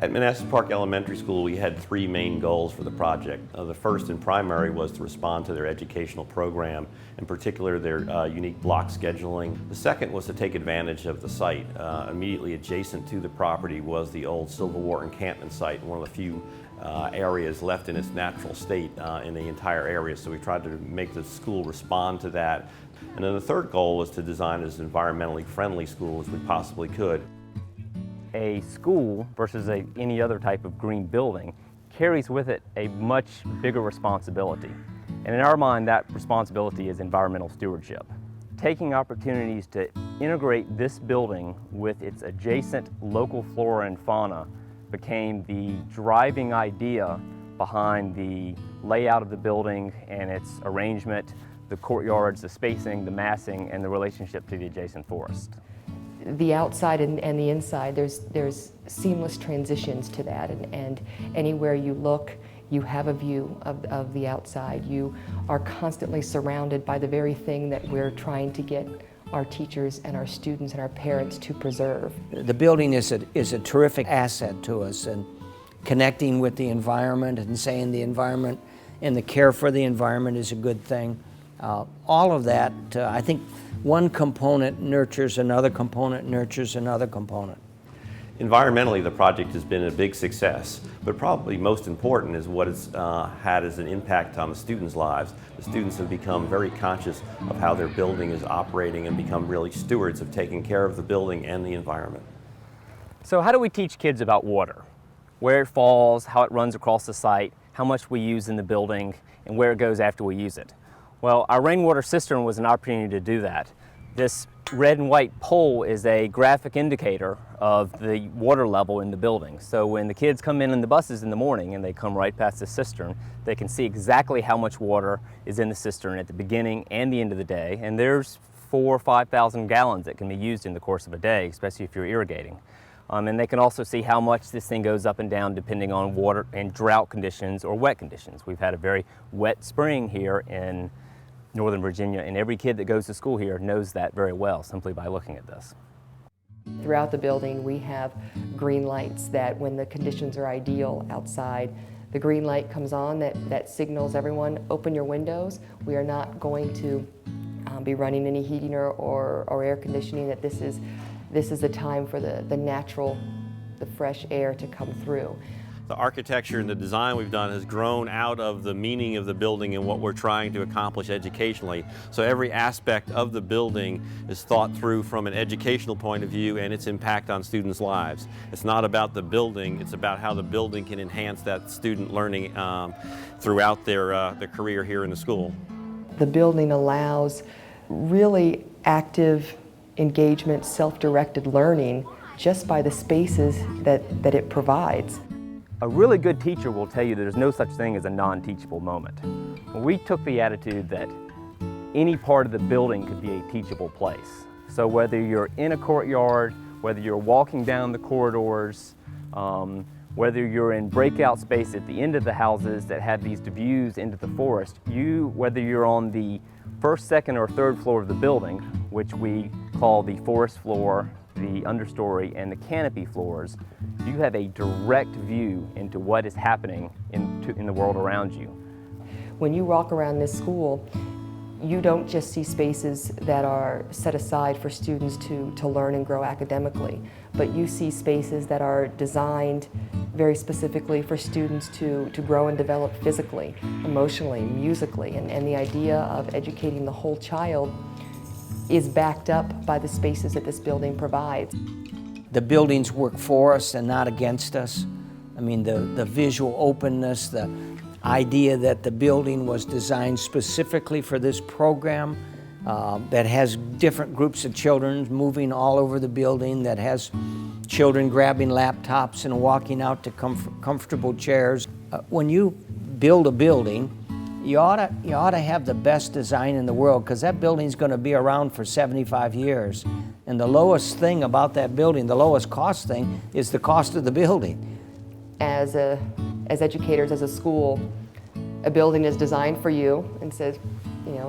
At Manassas Park Elementary School, we had three main goals for the project. The first and primary was to respond to their educational program, in particular their unique block scheduling. The second was to take advantage of the site. Immediately adjacent to the property was the old Civil War encampment site, one of the few areas left in its natural state in the entire area, so we tried to make the school respond to that. And then the third goal was to design as environmentally friendly school as we possibly could. A school versus any other type of green building carries with it a much bigger responsibility. And in our mind, that responsibility is environmental stewardship. Taking opportunities to integrate this building with its adjacent local flora and fauna became the driving idea behind the layout of the building and its arrangement, the courtyards, the spacing, the massing, and the relationship to the adjacent forest. The outside and the inside, there's seamless transitions to that, and anywhere you look, you have a view of the outside. You are constantly surrounded by the very thing that we're trying to get our teachers and our students and our parents to preserve. The building is a terrific asset to us, and connecting with the environment and saying the environment and the care for the environment is a good thing. All of that, I think one component nurtures another component, nurtures another component. Environmentally, the project has been a big success, but probably most important is what it's had as an impact on the students' lives. The students have become very conscious of how their building is operating and become really stewards of taking care of the building and the environment. So how do we teach kids about water? Where it falls, how it runs across the site, how much we use in the building, and where it goes after we use it? Well, our rainwater cistern was an opportunity to do that. This red and white pole is a graphic indicator of the water level in the building. So when the kids come in the buses in the morning and they come right past the cistern, they can see exactly how much water is in the cistern at the beginning and the end of the day. And there's 4,000 or 5,000 gallons that can be used in the course of a day, especially if you're irrigating. And they can also see how much this thing goes up and down depending on water and drought conditions or wet conditions. We've had a very wet spring here in Northern Virginia, and every kid that goes to school here knows that very well simply by looking at this. Throughout the building, we have green lights that when the conditions are ideal outside, the green light comes on that signals everyone, open your windows. We are not going to be running any heating or air conditioning, that this is the time for the natural, the fresh air to come through. The architecture and the design we've done has grown out of the meaning of the building and what we're trying to accomplish educationally. So every aspect of the building is thought through from an educational point of view and its impact on students' lives. It's not about the building, it's about how the building can enhance that student learning throughout their career here in the school. The building allows really active engagement, self-directed learning just by the spaces that it provides. A really good teacher will tell you that there's no such thing as a non-teachable moment. Well, we took the attitude that any part of the building could be a teachable place. So whether you're in a courtyard, whether you're walking down the corridors, whether you're in breakout space at the end of the houses that have these views into the forest, whether you're on the first, second, or third floor of the building, which we call the forest floor, the understory, and the canopy floors, you have a direct view into what is happening in the world around you. When you walk around this school, you don't just see spaces that are set aside for students to learn and grow academically, but you see spaces that are designed very specifically for students to grow and develop physically, emotionally, musically, and the idea of educating the whole child is backed up by the spaces that this building provides. The buildings work for us and not against us. I mean, the visual openness, the idea that the building was designed specifically for this program, that has different groups of children moving all over the building, that has children grabbing laptops and walking out to comfortable chairs. When you build a building, you ought to have the best design in the world, because that building's going to be around for 75 years. And the lowest thing about that building, the lowest cost thing, is the cost of the building. As educators, as a school, a building is designed for you and says,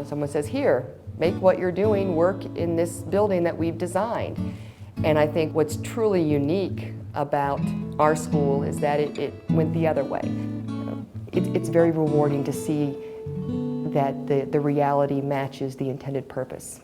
someone says, here, make what you're doing work in this building that we've designed. And I think what's truly unique about our school is that it went the other way. It's very rewarding to see that the reality matches the intended purpose.